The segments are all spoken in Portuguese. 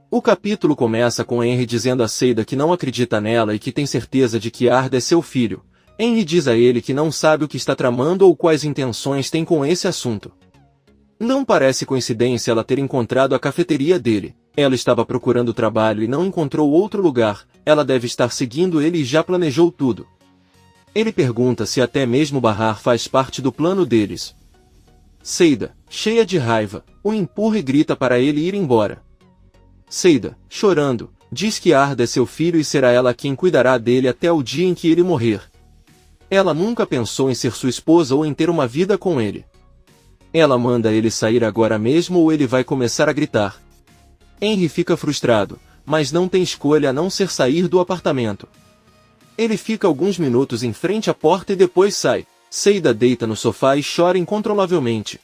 O capítulo começa com Henry dizendo a Seida que não acredita nela e que tem certeza de que Arda é seu filho. Henry diz a ele que não sabe o que está tramando ou quais intenções tem com esse assunto. Não parece coincidência ela ter encontrado a cafeteria dele. Ela estava procurando trabalho e não encontrou outro lugar. Ela deve estar seguindo ele e já planejou tudo. Ele pergunta se até mesmo Bahar faz parte do plano deles. Seida, cheia de raiva, o empurra e grita para ele ir embora. Seida, chorando, diz que Arda é seu filho e será ela quem cuidará dele até o dia em que ele morrer. Ela nunca pensou em ser sua esposa ou em ter uma vida com ele. Ela manda ele sair agora mesmo ou ele vai começar a gritar. Henry fica frustrado, mas não tem escolha a não ser sair do apartamento. Ele fica alguns minutos em frente à porta e depois sai. Seida deita no sofá e chora incontrolavelmente.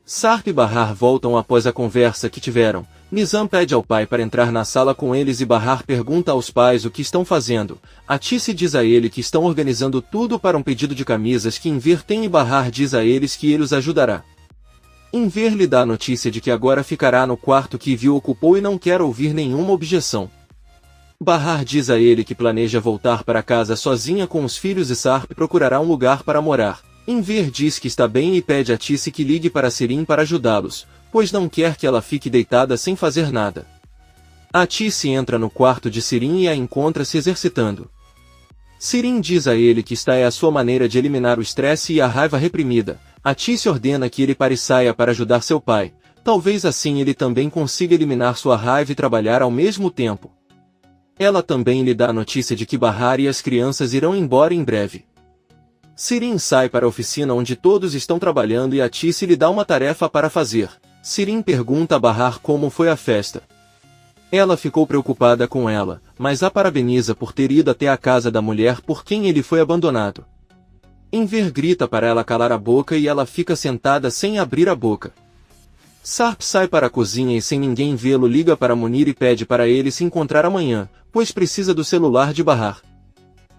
Sarp e Bahar voltam após a conversa que tiveram. Nizam pede ao pai para entrar na sala com eles e Bahar pergunta aos pais o que estão fazendo. Atice diz a ele que estão organizando tudo para um pedido de camisas que Enver tem e Bahar diz a eles que ele os ajudará. Enver lhe dá a notícia de que agora ficará no quarto que Viu ocupou e não quer ouvir nenhuma objeção. Bahar diz a ele que planeja voltar para casa sozinha com os filhos e Sarp procurará um lugar para morar. Enver diz que está bem e pede a Atice que ligue para Sirin para ajudá-los, pois não quer que ela fique deitada sem fazer nada. Atice entra no quarto de Sirin e a encontra se exercitando. Sirin diz a ele que esta é a sua maneira de eliminar o estresse e a raiva reprimida. Atice ordena que ele pare e saia para ajudar seu pai. Talvez assim ele também consiga eliminar sua raiva e trabalhar ao mesmo tempo. Ela também lhe dá a notícia de que Bahar e as crianças irão embora em breve. Sirin sai para a oficina onde todos estão trabalhando e Atice lhe dá uma tarefa para fazer. Sirin pergunta a Bahar como foi a festa. Ela ficou preocupada com ela, mas a parabeniza por ter ido até a casa da mulher por quem ele foi abandonado. Enver grita para ela calar a boca e ela fica sentada sem abrir a boca. Sarp sai para a cozinha e sem ninguém vê-lo liga para Munir e pede para ele se encontrar amanhã, pois precisa do celular de Bahar.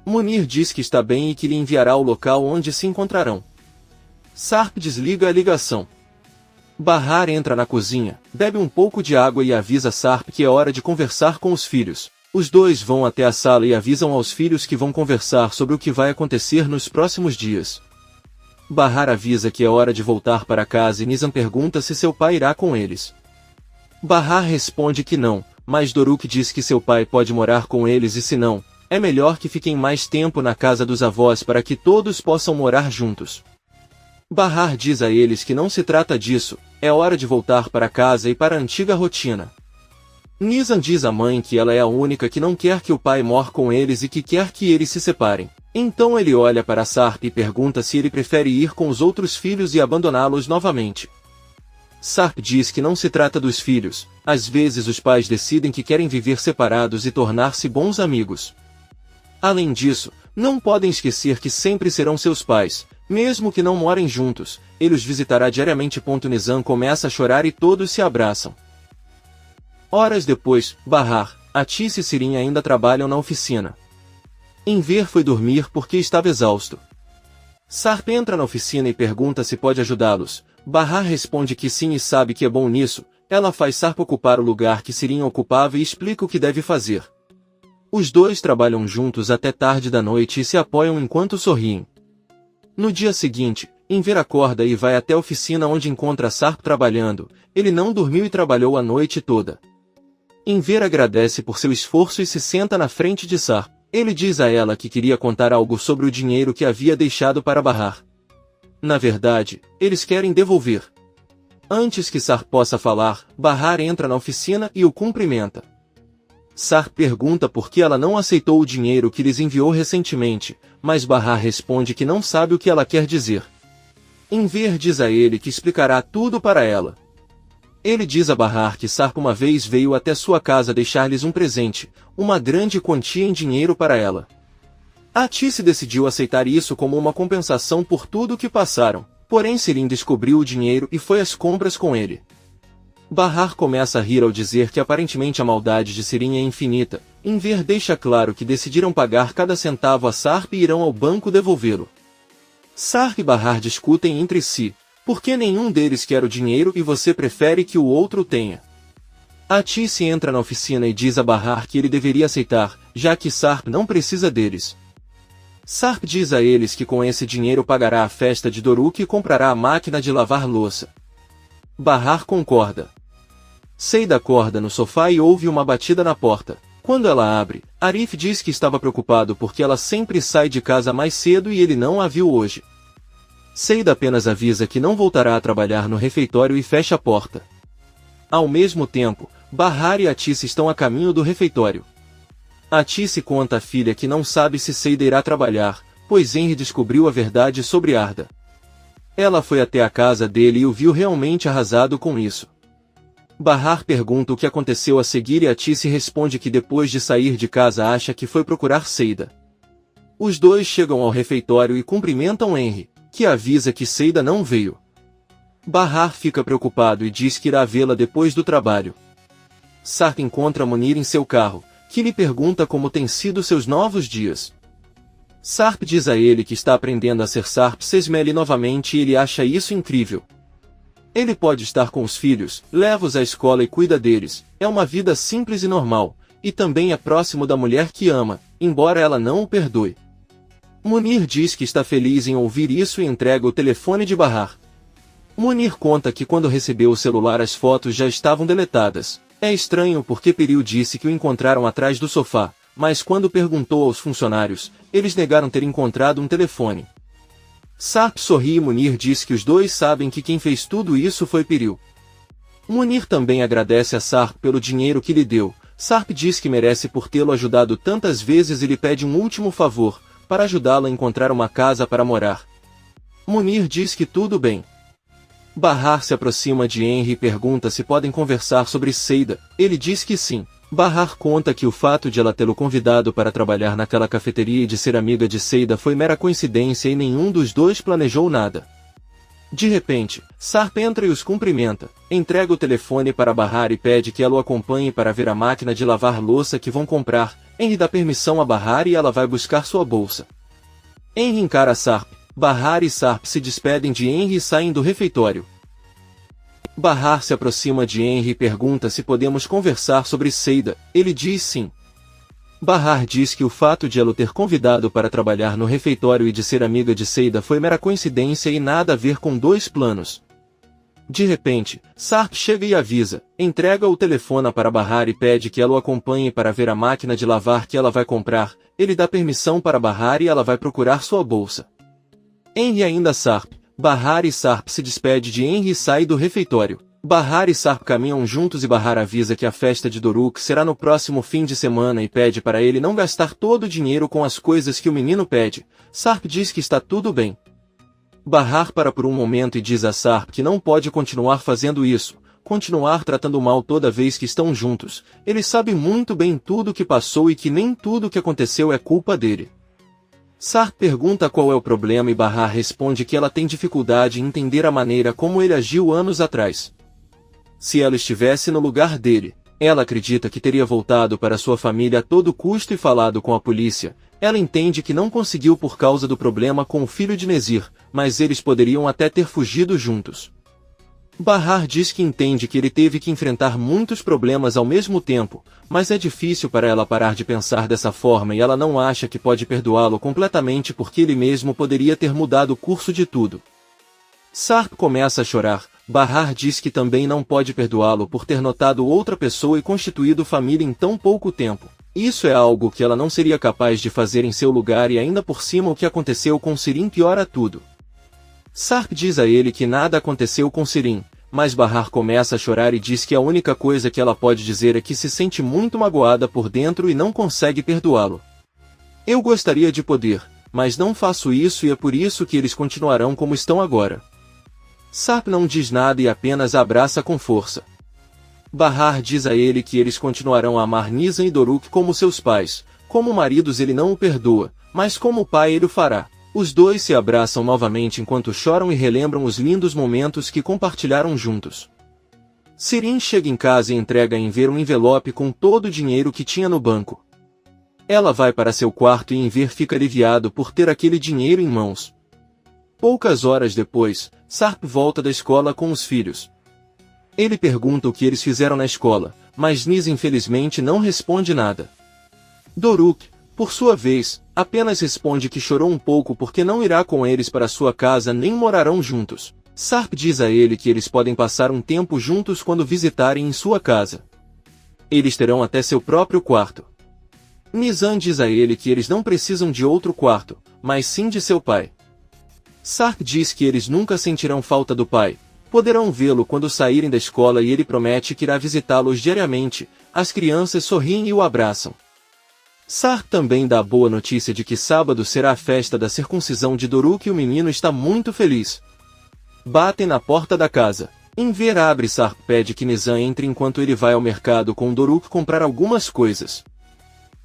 Munir diz que está bem e que lhe enviará o local onde se encontrarão. Sarp desliga a ligação. Bahar entra na cozinha, bebe um pouco de água e avisa Sarp que é hora de conversar com os filhos. Os dois vão até a sala e avisam aos filhos que vão conversar sobre o que vai acontecer nos próximos dias. Bahar avisa que é hora de voltar para casa e Nizam pergunta se seu pai irá com eles. Bahar responde que não, mas Doruk diz que seu pai pode morar com eles e se não, é melhor que fiquem mais tempo na casa dos avós para que todos possam morar juntos. Bahar diz a eles que não se trata disso, é hora de voltar para casa e para a antiga rotina. Nizam diz à mãe que ela é a única que não quer que o pai mora com eles e que quer que eles se separem. Então ele olha para Sarp e pergunta se ele prefere ir com os outros filhos e abandoná-los novamente. Sarp diz que não se trata dos filhos, às vezes os pais decidem que querem viver separados e tornar-se bons amigos. Além disso, não podem esquecer que sempre serão seus pais, mesmo que não morem juntos, ele os visitará diariamente. Nizam começa a chorar e todos se abraçam. Horas depois, Bahar, Atice e Sirin ainda trabalham na oficina. Enver foi dormir porque estava exausto. Sarp entra na oficina e pergunta se pode ajudá-los. Bahar responde que sim e sabe que é bom nisso. Ela faz Sarp ocupar o lugar que Sirin ocupava e explica o que deve fazer. Os dois trabalham juntos até tarde da noite e se apoiam enquanto sorriem. No dia seguinte, Enver acorda e vai até a oficina onde encontra Sarp trabalhando. Ele não dormiu e trabalhou a noite toda. Enver agradece por seu esforço e se senta na frente de Sarp. Ele diz a ela que queria contar algo sobre o dinheiro que havia deixado para Bahar. Na verdade, eles querem devolver. Antes que Sarp possa falar, Bahar entra na oficina e o cumprimenta. Sarp pergunta por que ela não aceitou o dinheiro que lhes enviou recentemente, mas Bahar responde que não sabe o que ela quer dizer. Enver diz a ele que explicará tudo para ela. Ele diz a Bahar que Sarp uma vez veio até sua casa deixar-lhes um presente, uma grande quantia em dinheiro para ela. Atice decidiu aceitar isso como uma compensação por tudo o que passaram, porém Sirin descobriu o dinheiro e foi às compras com ele. Bahar começa a rir ao dizer que aparentemente a maldade de Sirin é infinita. Enver deixa claro que decidiram pagar cada centavo a Sarp e irão ao banco devolvê-lo. Sarp e Bahar discutem entre si. Por que nenhum deles quer o dinheiro e você prefere que o outro tenha? Atice entra na oficina e diz a Bahar que ele deveria aceitar, já que Sarp não precisa deles. Sarp diz a eles que com esse dinheiro pagará a festa de Doruk e comprará a máquina de lavar louça. Bahar concorda. Seida acorda no sofá e ouve uma batida na porta. Quando ela abre, Arif diz que estava preocupado porque ela sempre sai de casa mais cedo e ele não a viu hoje. Seida apenas avisa que não voltará a trabalhar no refeitório e fecha a porta. Ao mesmo tempo, Bahar e Atice estão a caminho do refeitório. Atice conta à filha que não sabe se Seida irá trabalhar, pois Henry descobriu a verdade sobre Arda. Ela foi até a casa dele e o viu realmente arrasado com isso. Bahar pergunta o que aconteceu a seguir e Atice responde que depois de sair de casa acha que foi procurar Seida. Os dois chegam ao refeitório e cumprimentam Henry, que avisa que Seida não veio. Bahar fica preocupado e diz que irá vê-la depois do trabalho. Sarp encontra Munir em seu carro, que lhe pergunta como têm sido seus novos dias. Sarp diz a ele que está aprendendo a ser Sarp Sesmele novamente e ele acha isso incrível. Ele pode estar com os filhos, leva-os à escola e cuida deles, é uma vida simples e normal, e também é próximo da mulher que ama, embora ela não o perdoe. Munir diz que está feliz em ouvir isso e entrega o telefone de Bahar. Munir conta que quando recebeu o celular as fotos já estavam deletadas. É estranho porque Peril disse que o encontraram atrás do sofá, mas quando perguntou aos funcionários, eles negaram ter encontrado um telefone. Sarp sorri e Munir diz que os dois sabem que quem fez tudo isso foi Peril. Munir também agradece a Sarp pelo dinheiro que lhe deu. Sarp diz que merece por tê-lo ajudado tantas vezes e lhe pede um último favor, para ajudá-lo a encontrar uma casa para morar. Munir diz que tudo bem. Bahar se aproxima de Henry e pergunta se podem conversar sobre Seida. Ele diz que sim. Bahar conta que o fato de ela tê-lo convidado para trabalhar naquela cafeteria e de ser amiga de Seida foi mera coincidência e nenhum dos dois planejou nada. De repente, Sarp entra e os cumprimenta, entrega o telefone para Bahar e pede que ela o acompanhe para ver a máquina de lavar louça que vão comprar. Henry dá permissão a Bahar e ela vai buscar sua bolsa. Henry encara Sarp. Bahar e Sarp se despedem de Henry e saem do refeitório. Bahar se aproxima de Henry e pergunta se podemos conversar sobre Seida. Ele diz sim. Bahar diz que o fato de ela o ter convidado para trabalhar no refeitório e de ser amiga de Seida foi mera coincidência e nada a ver com dois planos. De repente, Sarp chega e avisa, entrega o telefone para Bahar e pede que ela o acompanhe para ver a máquina de lavar que ela vai comprar. Ele dá permissão para Bahar e ela vai procurar sua bolsa. Henry ainda Sarp. Bahar e Sarp se despede de Henry e sai do refeitório. Bahar e Sarp caminham juntos e Bahar avisa que a festa de Doruk será no próximo fim de semana e pede para ele não gastar todo o dinheiro com as coisas que o menino pede. Sarp diz que está tudo bem. Bahar para por um momento e diz a Sarp que não pode continuar fazendo isso, continuar tratando mal toda vez que estão juntos. Ele sabe muito bem tudo o que passou e que nem tudo o que aconteceu é culpa dele. Sarp pergunta qual é o problema e Bahar responde que ela tem dificuldade em entender a maneira como ele agiu anos atrás. Se ela estivesse no lugar dele, ela acredita que teria voltado para sua família a todo custo e falado com a polícia. Ela entende que não conseguiu por causa do problema com o filho de Nezir, mas eles poderiam até ter fugido juntos. Bahar diz que entende que ele teve que enfrentar muitos problemas ao mesmo tempo, mas é difícil para ela parar de pensar dessa forma e ela não acha que pode perdoá-lo completamente porque ele mesmo poderia ter mudado o curso de tudo. Sarp começa a chorar. Bahar diz que também não pode perdoá-lo por ter notado outra pessoa e constituído família em tão pouco tempo. Isso é algo que ela não seria capaz de fazer em seu lugar e ainda por cima o que aconteceu com Sirin piora tudo. Sarp diz a ele que nada aconteceu com Sirin, mas Bahar começa a chorar e diz que a única coisa que ela pode dizer é que se sente muito magoada por dentro e não consegue perdoá-lo. Eu gostaria de poder, mas não faço isso e é por isso que eles continuarão como estão agora. Sarp não diz nada e apenas a abraça com força. Bahar diz a ele que eles continuarão a amar Nizam e Doruk como seus pais. Como maridos ele não o perdoa, mas como pai ele o fará. Os dois se abraçam novamente enquanto choram e relembram os lindos momentos que compartilharam juntos. Sirin chega em casa e entrega a Enver um envelope com todo o dinheiro que tinha no banco. Ela vai para seu quarto e Enver fica aliviado por ter aquele dinheiro em mãos. Poucas horas depois, Sarp volta da escola com os filhos. Ele pergunta o que eles fizeram na escola, mas Nis infelizmente não responde nada. Doruk, por sua vez, apenas responde que chorou um pouco porque não irá com eles para sua casa nem morarão juntos. Sarp diz a ele que eles podem passar um tempo juntos quando visitarem em sua casa. Eles terão até seu próprio quarto. Nizam diz a ele que eles não precisam de outro quarto, mas sim de seu pai. Sarp diz que eles nunca sentirão falta do pai, poderão vê-lo quando saírem da escola e ele promete que irá visitá-los diariamente. As crianças sorriem e o abraçam. Sarp também dá a boa notícia de que sábado será a festa da circuncisão de Doruk e o menino está muito feliz. Batem na porta da casa. Enver abre e Sarp pede que Nizam entre enquanto ele vai ao mercado com Doruk comprar algumas coisas.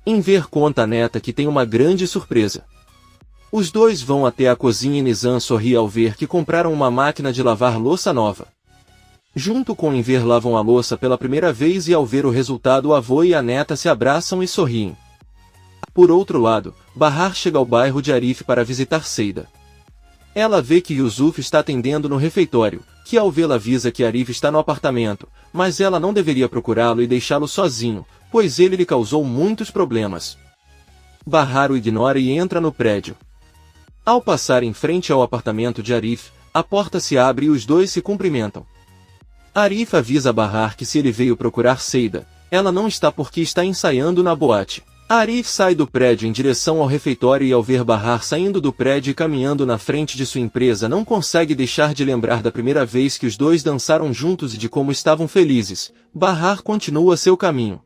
Enver conta à neta que tem uma grande surpresa. Os dois vão até a cozinha e Nizam sorri ao ver que compraram uma máquina de lavar louça nova. Junto com Enver lavam a louça pela primeira vez e ao ver o resultado o avô e a neta se abraçam e sorriem. Por outro lado, Bahar chega ao bairro de Arif para visitar Seida. Ela vê que Yusuf está atendendo no refeitório, que ao vê-la avisa que Arif está no apartamento, mas ela não deveria procurá-lo e deixá-lo sozinho, pois ele lhe causou muitos problemas. Bahar o ignora e entra no prédio. Ao passar em frente ao apartamento de Arif, a porta se abre e os dois se cumprimentam. Arif avisa Bahar que se ele veio procurar Seida, ela não está porque está ensaiando na boate. Arif sai do prédio em direção ao refeitório e ao ver Bahar saindo do prédio e caminhando na frente de sua empresa não consegue deixar de lembrar da primeira vez que os dois dançaram juntos e de como estavam felizes. Bahar continua seu caminho.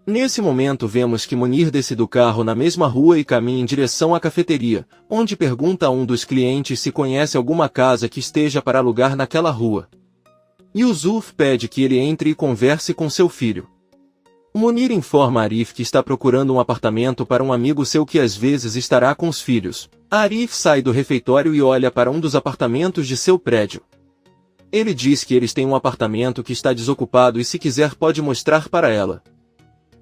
Nesse momento vemos que Munir desce do carro na mesma rua e caminha em direção à cafeteria, onde pergunta a um dos clientes se conhece alguma casa que esteja para alugar naquela rua. Yusuf pede que ele entre e converse com seu filho. Munir informa Arif que está procurando um apartamento para um amigo seu que às vezes estará com os filhos. Arif sai do refeitório e olha para um dos apartamentos de seu prédio. Ele diz que eles têm um apartamento que está desocupado e se quiser pode mostrar para ela.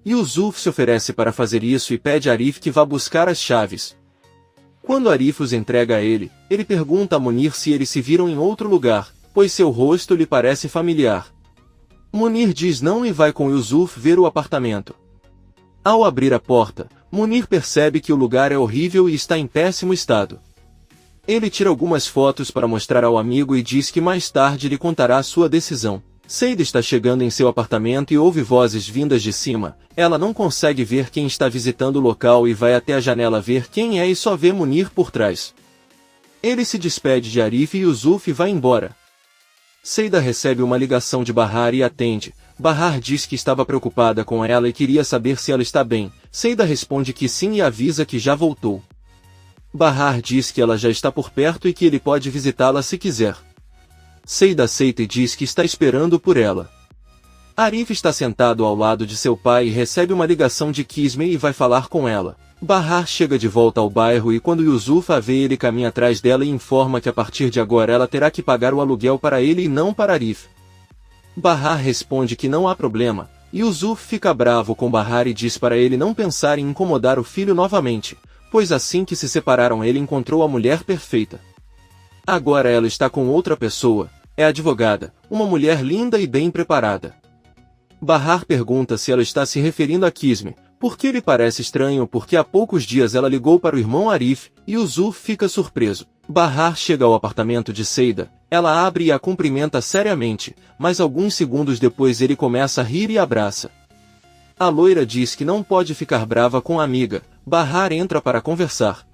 Yusuf se oferece para fazer isso e pede a Arif que vá buscar as chaves. Quando Arif os entrega a ele pergunta a Munir se eles se viram em outro lugar, pois seu rosto lhe parece familiar. Munir diz não e vai com Yusuf ver o apartamento. Ao abrir a porta, Munir percebe que o lugar é horrível e está em péssimo estado. Ele tira algumas fotos para mostrar ao amigo e diz que mais tarde lhe contará sua decisão. Seida está chegando em seu apartamento e ouve vozes vindas de cima. Ela não consegue ver quem está visitando o local e vai até a janela ver quem é e só vê Munir por trás. Ele se despede de Arif e Yusuf vai embora. Seida recebe uma ligação de Bahar e atende. Bahar diz que estava preocupada com ela e queria saber se ela está bem. Seida responde que sim e avisa que já voltou. Bahar diz que ela já está por perto e que ele pode visitá-la se quiser. Seida aceita e diz que está esperando por ela. Arif está sentado ao lado de seu pai e recebe uma ligação de Kisme e vai falar com ela. Bahar chega de volta ao bairro e quando Yusuf a vê ele caminha atrás dela e informa que a partir de agora ela terá que pagar o aluguel para ele e não para Arif. Bahar responde que não há problema. Yusuf fica bravo com Bahar e diz para ele não pensar em incomodar o filho novamente, pois assim que se separaram ele encontrou a mulher perfeita. Agora ela está com outra pessoa, é advogada, uma mulher linda e bem preparada. Bahar pergunta se ela está se referindo a Kisme, porque lhe parece estranho porque há poucos dias ela ligou para o irmão Arif, e Yusuf fica surpreso. Bahar chega ao apartamento de Seida, ela abre e a cumprimenta seriamente, mas alguns segundos depois ele começa a rir e abraça. A loira diz que não pode ficar brava com a amiga. Bahar entra para conversar.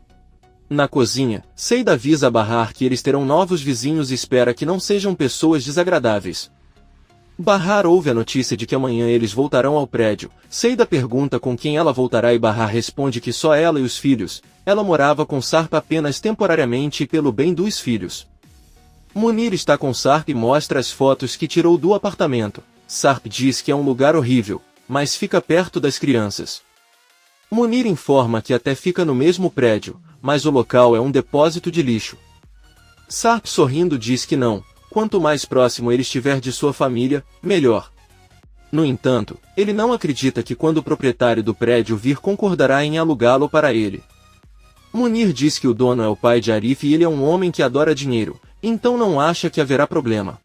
Na cozinha, Seida avisa a Bahar que eles terão novos vizinhos e espera que não sejam pessoas desagradáveis. Bahar ouve a notícia de que amanhã eles voltarão ao prédio. Seida pergunta com quem ela voltará e Bahar responde que só ela e os filhos. Ela morava com Sarp apenas temporariamente e pelo bem dos filhos. Munir está com Sarp e mostra as fotos que tirou do apartamento. Sarp diz que é um lugar horrível, mas fica perto das crianças. Munir informa que até fica no mesmo prédio, mas o local é um depósito de lixo. Sarp sorrindo diz que não. Quanto mais próximo ele estiver de sua família, melhor. No entanto, ele não acredita que quando o proprietário do prédio vir concordará em alugá-lo para ele. Munir diz que o dono é o pai de Arif e ele é um homem que adora dinheiro, então não acha que haverá problema.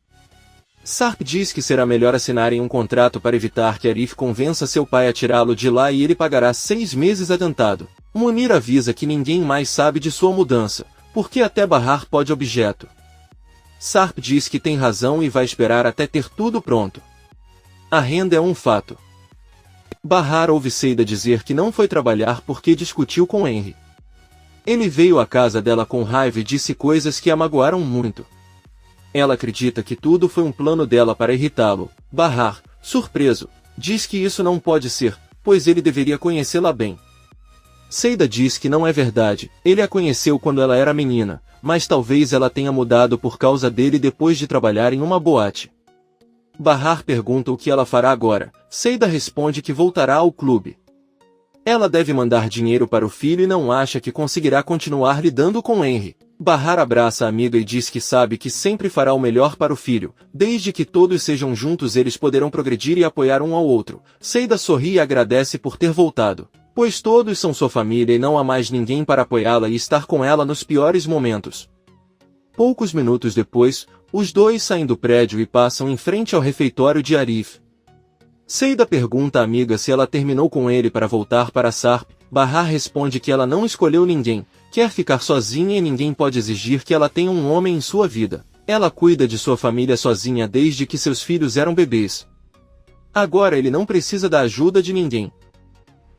Sarp diz que será melhor assinarem um contrato para evitar que Arif convença seu pai a tirá-lo de lá e ele pagará 6 meses adiantado. Munir avisa que ninguém mais sabe de sua mudança, porque até Bahar pode objeto. Sarp diz que tem razão e vai esperar até ter tudo pronto. A renda é um fato. Bahar ouve Seida dizer que não foi trabalhar porque discutiu com Henry. Ele veio à casa dela com raiva e disse coisas que a magoaram muito. Ela acredita que tudo foi um plano dela para irritá-lo. Bahar, surpreso, diz que isso não pode ser, pois ele deveria conhecê-la bem. Seida diz que não é verdade, ele a conheceu quando ela era menina, mas talvez ela tenha mudado por causa dele depois de trabalhar em uma boate. Bahar pergunta o que ela fará agora. Seida responde que voltará ao clube. Ela deve mandar dinheiro para o filho e não acha que conseguirá continuar lidando com Henry. Bahar abraça a amiga e diz que sabe que sempre fará o melhor para o filho, desde que todos sejam juntos eles poderão progredir e apoiar um ao outro. Seida sorri e agradece por ter voltado, pois todos são sua família e não há mais ninguém para apoiá-la e estar com ela nos piores momentos. Poucos minutos depois, os dois saem do prédio e passam em frente ao refeitório de Arif. Seida pergunta à amiga se ela terminou com ele para voltar para Sarp. Bahar responde que ela não escolheu ninguém, quer ficar sozinha e ninguém pode exigir que ela tenha um homem em sua vida. Ela cuida de sua família sozinha desde que seus filhos eram bebês. Agora ele não precisa da ajuda de ninguém.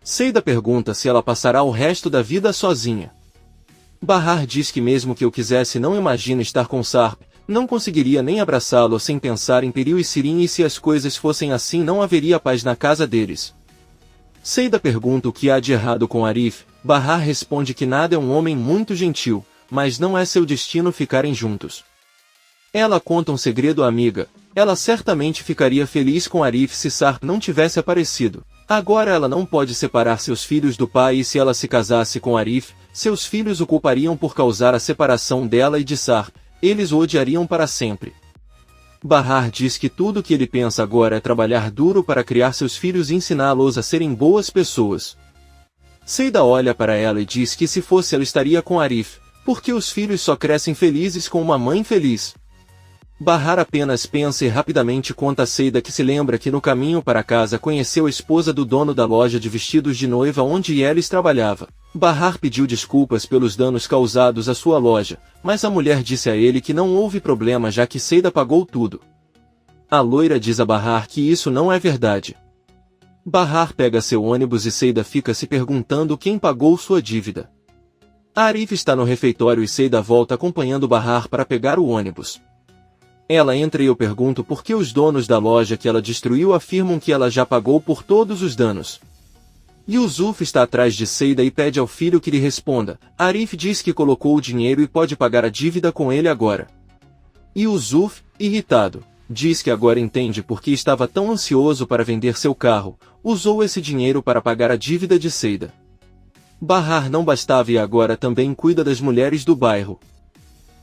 Seida pergunta se ela passará o resto da vida sozinha. Bahar diz que mesmo que eu quisesse não imagina estar com Sarp, não conseguiria nem abraçá-lo sem pensar em Peril e Sirin e se as coisas fossem assim não haveria paz na casa deles. Seida pergunta o que há de errado com Arif. Bahar responde que nada, é um homem muito gentil, mas não é seu destino ficarem juntos. Ela conta um segredo à amiga. Ela certamente ficaria feliz com Arif se Sarp não tivesse aparecido. Agora ela não pode separar seus filhos do pai e se ela se casasse com Arif, seus filhos o culpariam por causar a separação dela e de Sarp. Eles o odiariam para sempre. Bahar diz que tudo que ele pensa agora é trabalhar duro para criar seus filhos e ensiná-los a serem boas pessoas. Seida olha para ela e diz que se fosse ela estaria com Arif, porque os filhos só crescem felizes com uma mãe feliz. Bahar apenas pensa e rapidamente conta a Seida que se lembra que no caminho para casa conheceu a esposa do dono da loja de vestidos de noiva onde Yelis trabalhava. Bahar pediu desculpas pelos danos causados à sua loja, mas a mulher disse a ele que não houve problema já que Seida pagou tudo. A loira diz a Bahar que isso não é verdade. Bahar pega seu ônibus e Seida fica se perguntando quem pagou sua dívida. Arif está no refeitório e Seida volta acompanhando Bahar para pegar o ônibus. Ela entra e eu pergunto por que os donos da loja que ela destruiu afirmam que ela já pagou por todos os danos. Yusuf está atrás de Seida e pede ao filho que lhe responda. Arif diz que colocou o dinheiro e pode pagar a dívida com ele agora. Yusuf, irritado, diz que agora entende por que estava tão ansioso para vender seu carro, usou esse dinheiro para pagar a dívida de Seida. Bahar não bastava e agora também cuida das mulheres do bairro.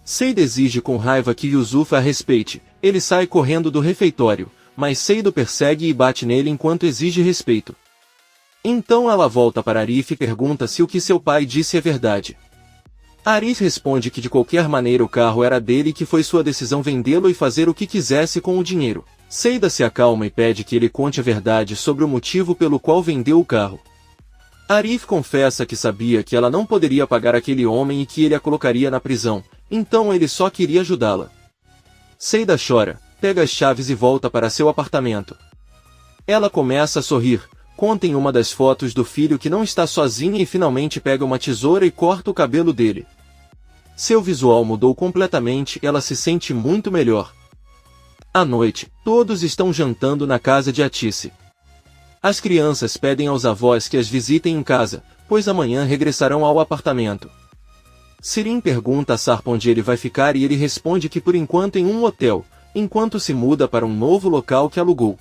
Seida exige com raiva que Yusuf a respeite. Ele sai correndo do refeitório, mas Seida o persegue e bate nele enquanto exige respeito. Então ela volta para Arif e pergunta se o que seu pai disse é verdade. Arif responde que de qualquer maneira o carro era dele e que foi sua decisão vendê-lo e fazer o que quisesse com o dinheiro. Seida se acalma e pede que ele conte a verdade sobre o motivo pelo qual vendeu o carro. Arif confessa que sabia que ela não poderia pagar aquele homem e que ele a colocaria na prisão, então ele só queria ajudá-la. Seida chora, pega as chaves e volta para seu apartamento. Ela começa a sorrir, conta em uma das fotos do filho que não está sozinha e finalmente pega uma tesoura e corta o cabelo dele. Seu visual mudou completamente e ela se sente muito melhor. À noite, todos estão jantando na casa de Atice. As crianças pedem aos avós que as visitem em casa, pois amanhã regressarão ao apartamento. Sirin pergunta a Sarp onde ele vai ficar e ele responde que por enquanto em um hotel, enquanto se muda para um novo local que alugou.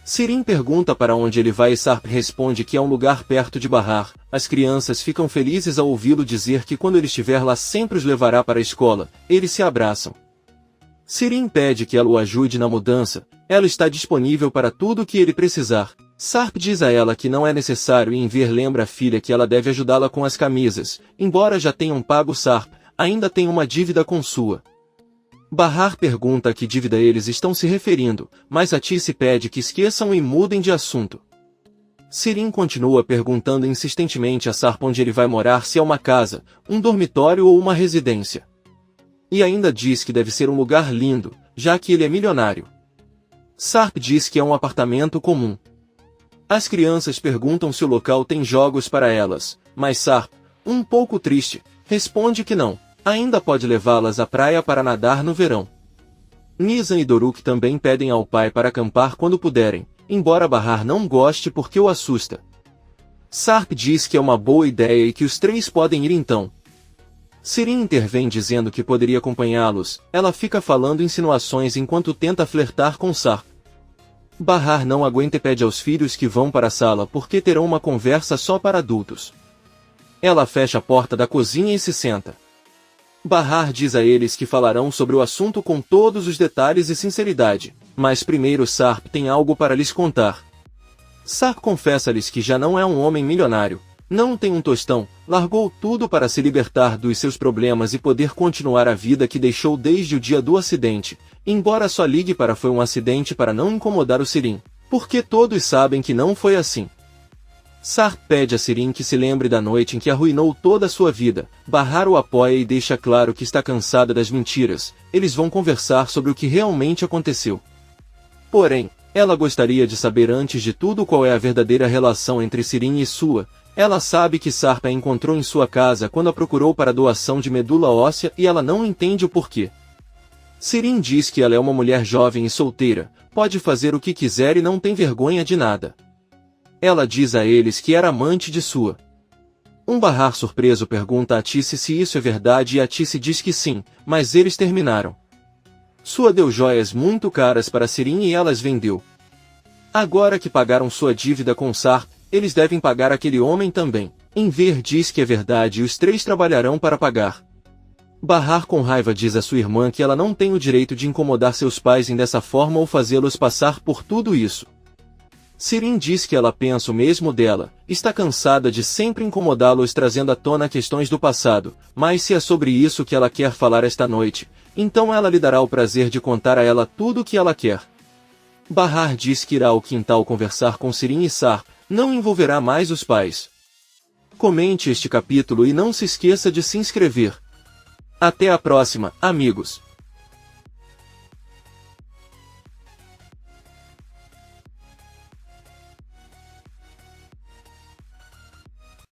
Sirin pergunta para onde ele vai e Sarp responde que é um lugar perto de Bahar. As crianças ficam felizes ao ouvi-lo dizer que quando ele estiver lá sempre os levará para a escola. Eles se abraçam. Sirin pede que ela o ajude na mudança. Ela está disponível para tudo o que ele precisar. Sarp diz a ela que não é necessário e em ver lembra a filha que ela deve ajudá-la com as camisas. Embora já tenham pago Sarp, ainda tem uma dívida com sua Bahar pergunta a que dívida eles estão se referindo, mas Atice pede que esqueçam e mudem de assunto. Sirin continua perguntando insistentemente a Sarp onde ele vai morar, se é uma casa, um dormitório ou uma residência. E ainda diz que deve ser um lugar lindo, já que ele é milionário. Sarp diz que é um apartamento comum. As crianças perguntam se o local tem jogos para elas, mas Sarp, um pouco triste, responde que não, ainda pode levá-las à praia para nadar no verão. Nizam e Doruk também pedem ao pai para acampar quando puderem, embora Bahar não goste porque o assusta. Sarp diz que é uma boa ideia e que os três podem ir então. Sirin intervém dizendo que poderia acompanhá-los, ela fica falando insinuações enquanto tenta flertar com Sarp. Bahar não aguenta e pede aos filhos que vão para a sala porque terão uma conversa só para adultos. Ela fecha a porta da cozinha e se senta. Bahar diz a eles que falarão sobre o assunto com todos os detalhes e sinceridade, mas primeiro Sarp tem algo para lhes contar. Sarp confessa-lhes que já não é um homem milionário, não tem um tostão, largou tudo para se libertar dos seus problemas e poder continuar a vida que deixou desde o dia do acidente, embora só ligue para foi um acidente para não incomodar o Sirin, porque todos sabem que não foi assim. Sarp pede a Sirin que se lembre da noite em que arruinou toda a sua vida. Bahar o apoia e deixa claro que está cansada das mentiras. Eles vão conversar sobre o que realmente aconteceu. Porém, ela gostaria de saber antes de tudo qual é a verdadeira relação entre Sirin e sua. Ela sabe que Sarp a encontrou em sua casa quando a procurou para doação de medula óssea e ela não entende o porquê. Sirin diz que ela é uma mulher jovem e solteira, pode fazer o que quiser e não tem vergonha de nada. Ela diz a eles que era amante de sua. Bahar surpreso pergunta a Atice se isso é verdade e Atice diz que sim, mas eles terminaram. Sua deu joias muito caras para Sirin e elas vendeu. Agora que pagaram sua dívida com Sarp, eles devem pagar aquele homem também. Enver diz que é verdade e os três trabalharão para pagar. Bahar com raiva diz a sua irmã que ela não tem o direito de incomodar seus pais dessa forma ou fazê-los passar por tudo isso. Sirin diz que ela pensa o mesmo dela, está cansada de sempre incomodá-los trazendo à tona questões do passado, mas se é sobre isso que ela quer falar esta noite, então ela lhe dará o prazer de contar a ela tudo o que ela quer. Bahar diz que irá ao quintal conversar com Sirin e Sarp, não envolverá mais os pais. Comente este capítulo e não se esqueça de se inscrever. Até a próxima, amigos!